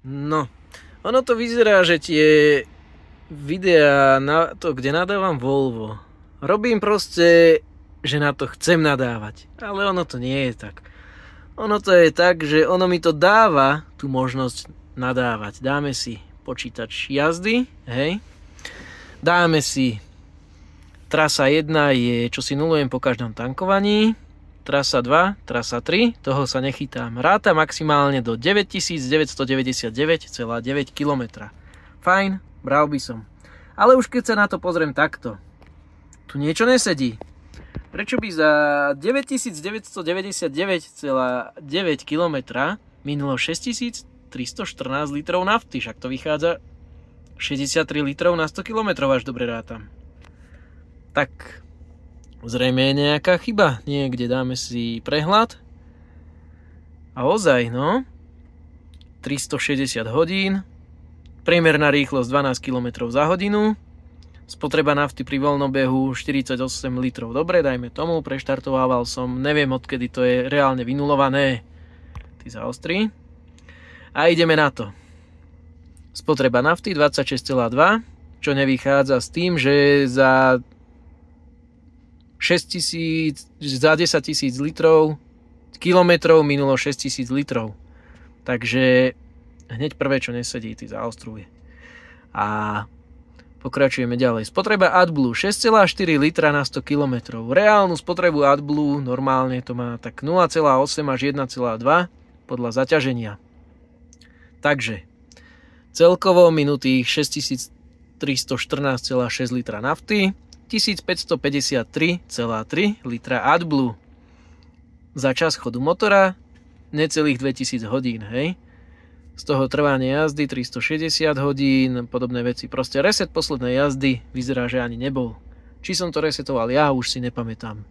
No, ono to vyzerá, že tie videá na to, kde nadávam Volvo, robím proste, že na to chcem nadávať. Ale ono to nie je tak. Ono to je tak, že ono mi to dáva tú možnosť nadávať. Dáme si počítač jazdy, hej. Dáme si trasa 1 je, čo si nulujem po každom tankovaní. Trasa 2, trasa 3, toho sa nechytám. Ráta maximálne do 9999,9 km. Fajn, bral by som. Ale už keď sa na to pozriem takto, tu niečo nesedí. Prečo by za 9999,9 km minulo 6314 litrov nafty? Však to vychádza 63 litrov na 100 km, až dobre rátam. Tak zrejme je nejaká chyba. Niekde dáme si prehľad. A ozaj, no. 360 hodín. Priemerná rýchlosť 12 km za hodinu. Spotreba nafty pri voľnom behu 48 litrov. Dobre, dajme tomu. Preštartovával som. Neviem, odkedy to je reálne vynulované. Ty zaostri. A ideme na to. Spotreba nafty 26,2. Čo nevychádza s tým, že za 10 000 litrov kilometrov minulo 6 000 litrov. Takže hneď prvé, čo nesedí, ty zaostruje. A pokračujeme ďalej. Spotreba AdBlue 6,4 litra na 100 km. Reálnu spotrebu AdBlue normálne to má tak 0,8 až 1,2 podľa zaťaženia. Takže celkovo minutých 6314,6 litra nafty, 1553,3 litra AdBlue. Za čas chodu motora necelých 2000 hodín, hej. Z toho trvanie jazdy 360 hodín, podobné veci. Proste reset poslednej jazdy vyzerá, že ani nebol. Či som to resetoval ja, už si nepamätám.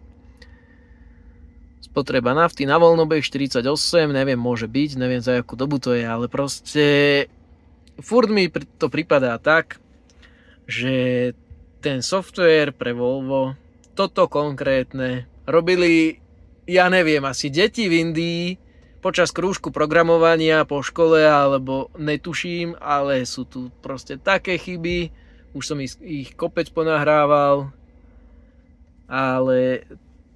Spotreba nafty na voľnobeh 48, neviem, môže byť, neviem za akú dobu to je, ale proste furt mi to pripadá tak, že ten software pre Volvo, toto konkrétne, robili, ja neviem, asi deti v Indii počas krúžku programovania po škole, alebo netuším, ale sú tu proste také chyby, už som ich kopec ponahrával, ale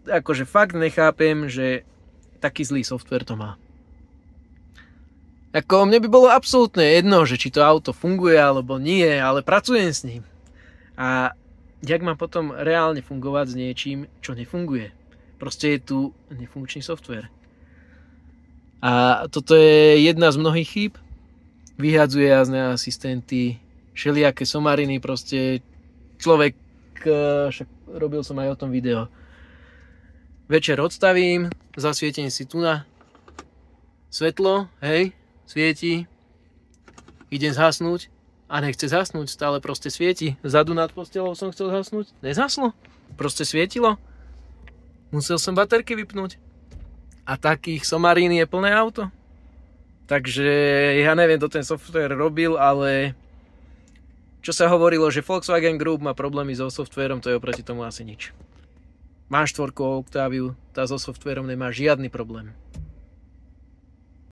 akože fakt nechápem, že taký zlý software to má. Ako mne by bolo absolútne jedno, že či to auto funguje alebo nie, ale pracujem s ním. A jak má potom reálne fungovať s niečím, čo nefunguje? Proste je tu nefunkčný software. A toto je jedna z mnohých chýb. Vyhadzuje jazdné asistenty, všelijaké somariny, proste človek, však robil som aj o tom video. Večer odstavím, zasvietím si tu na svetlo, hej, svieti, idem zhasnúť. A nechce zhasnúť, stále proste svieti. Vzadu nad postelou som chcel zhasnúť, nezhaslo. Proste svietilo. Musel som baterky vypnúť. A takých somarín je plné auto. Takže ja neviem, kto ten software robil, ale čo sa hovorilo, že Volkswagen Group má problémy so softwarom, to je oproti tomu asi nič. Mám 4 Octaviu, tá so softwarom nemá žiadny problém.